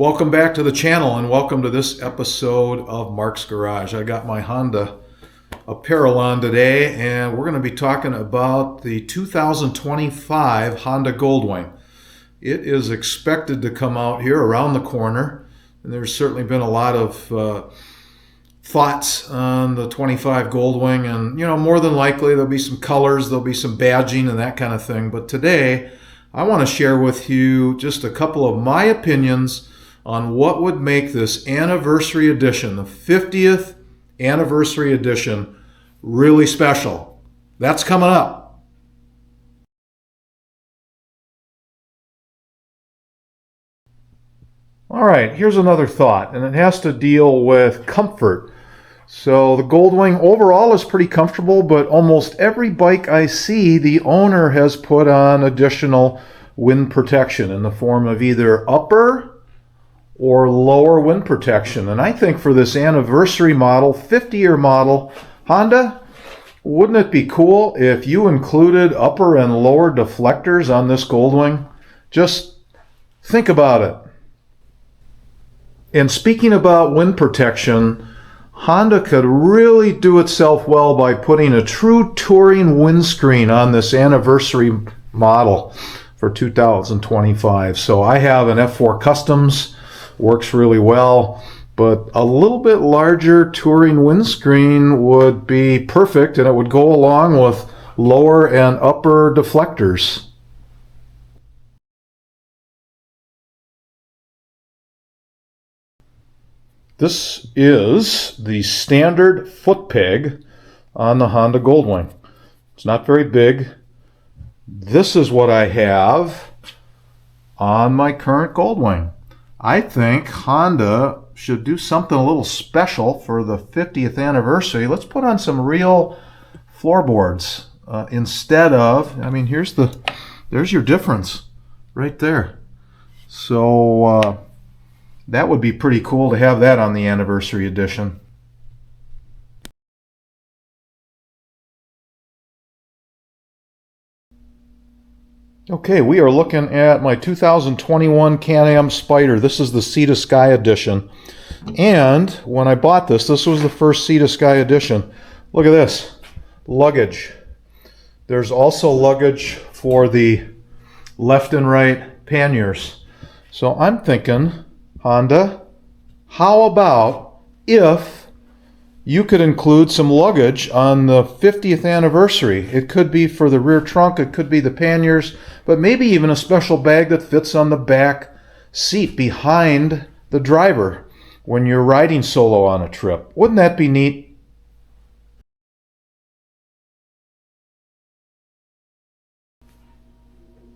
Welcome back to the channel and welcome to this episode of Mark's Garage. I got my Honda apparel on today and we're going to be talking about the 2025 Honda Goldwing. It is expected to come out here around the corner, and there's certainly been a lot of thoughts on the 25 Goldwing, and more than likely there'll be some colors, there'll be some badging and that kind of thing. But today I want to share with you just a couple of my opinions on what would make this anniversary edition, the 50th anniversary edition, really special. That's coming up. All right, here's another thought, and it has to deal with comfort. So the Goldwing overall is pretty comfortable, but almost every bike I see, the owner has put on additional wind protection in the form of either upper or lower wind protection. And I think for this anniversary model, 50-year model, Honda, wouldn't it be cool if you included upper and lower deflectors on this Goldwing? Just think about it. And speaking about wind protection, Honda could really do itself well by putting a true touring windscreen on this anniversary model for 2025. So I have an F4 Customs, works really well, but a little bit larger touring windscreen would be perfect, and it would go along with lower and upper deflectors. This is the standard Footpeg on the Honda Goldwing. It's not very big. This is what I have on my current Goldwing. I think Honda should do something a little special for the 50th anniversary. Let's put on some real floorboards instead of, there's your difference right there. So that would be pretty cool to have that on the anniversary edition. Okay, we are looking at my 2021 Can-Am Spyder. This is the Sea to Sky edition. And when I bought this, this was the first Sea to Sky edition. Look at this, luggage. There's also luggage for the left and right panniers. So I'm thinking, Honda, how about if you could include some luggage on the 50th anniversary? It could be for the rear trunk, it could be the panniers, but maybe even a special bag that fits on the back seat behind the driver when you're riding solo on a trip. Wouldn't that be neat?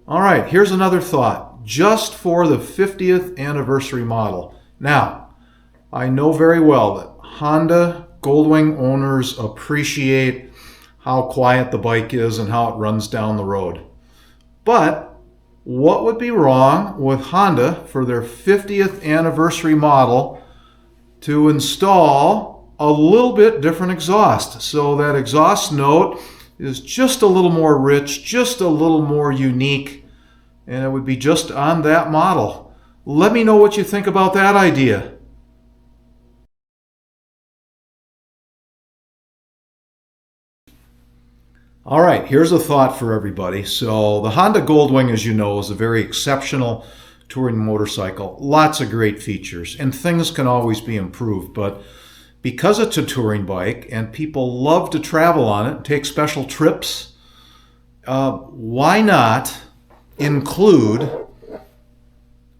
All right, here's another thought, just for the 50th anniversary model. Now, I know very well that Honda Goldwing owners appreciate how quiet the bike is and how it runs down the road. But what would be wrong with Honda for their 50th anniversary model to install a little bit different exhaust? So that exhaust note is just a little more rich, just a little more unique, and it would be just on that model. Let me know what you think about that idea. All right, here's a thought for everybody. So the Honda Goldwing, as you know, is a very exceptional touring motorcycle. Lots of great features, and things can always be improved. But because it's a touring bike and people love to travel on it, take special trips, why not include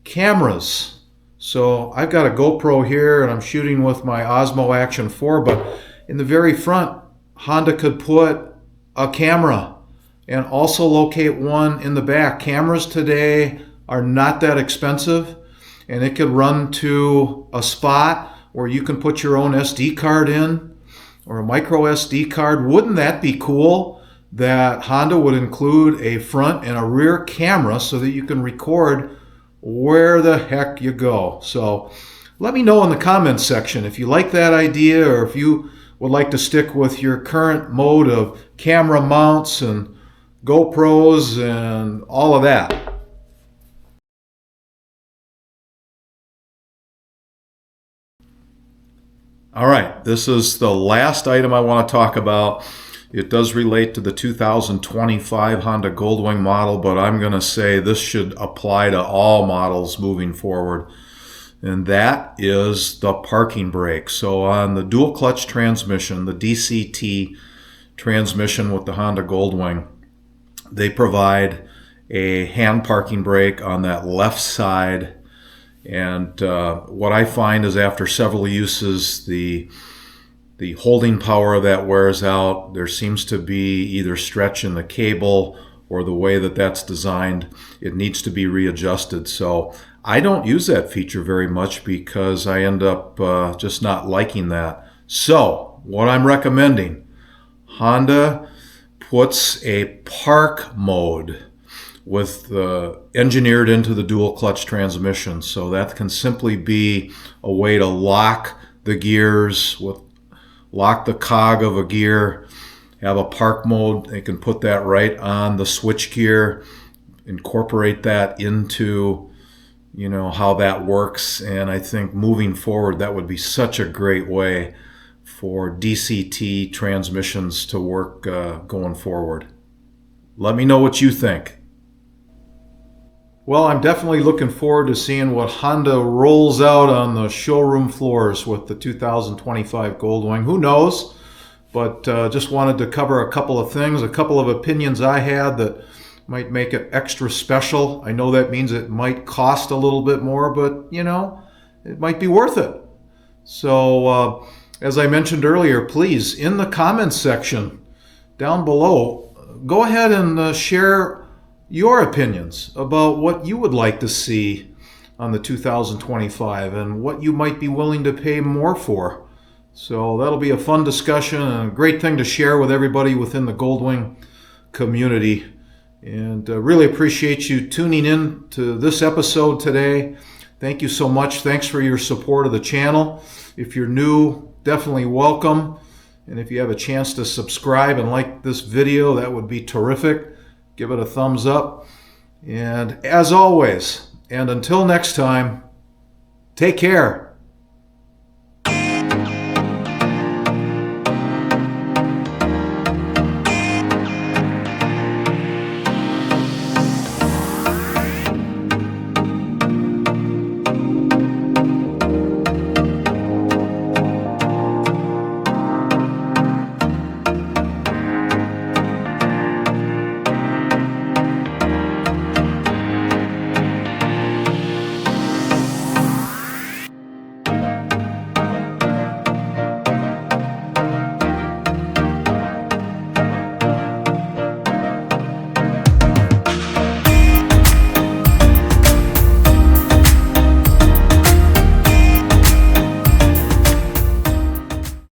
cameras? So I've got a GoPro here and I'm shooting with my Osmo Action 4, but in the very front, Honda could put a camera and also locate one in the back. Cameras today are not that expensive, and it could run to a spot where you can put your own SD card in or a micro SD card. Wouldn't that be cool that Honda would include a front and a rear camera so that you can record where the heck you go? So let me know in the comments section if you like that idea, or if you would like to stick with your current mode of camera mounts and GoPros and all of that. All right, this is the last item I want to talk about. It does relate to the 2025 Honda Goldwing model, but I'm going to say this should apply to all models moving forward. And that is the parking brake. So on the dual clutch transmission, the DCT transmission with the Honda Goldwing, they provide a hand parking brake on that left side. And what I find is after several uses, the holding power of that wears out. There seems to be either stretch in the cable or the way that that's designed. It needs to be readjusted. So I don't use that feature very much because I end up just not liking that. So what I'm recommending, Honda puts a park mode engineered into the dual clutch transmission. So that can simply be a way to lock the gears, lock the cog of a gear, have a park mode. They can put that right on the switch gear, incorporate that into how that works. And I think moving forward, that would be such a great way for DCT transmissions to work going forward. Let me know what you think. Well, I'm definitely looking forward to seeing what Honda rolls out on the showroom floors with the 2025 Goldwing. Who knows? But just wanted to cover a couple of things, a couple of opinions I had that might make it extra special. I know that means it might cost a little bit more, but it might be worth it. So as I mentioned earlier, please, in the comments section down below, go ahead and share your opinions about what you would like to see on the 2025 and what you might be willing to pay more for. So that'll be a fun discussion and a great thing to share with everybody within the Goldwing community. And really appreciate you tuning in to this episode today. Thank you so much. Thanks for your support of the channel. If you're new, definitely welcome. And if you have a chance to subscribe and like this video, that would be terrific. Give it a thumbs up. And as always, and until next time, take care.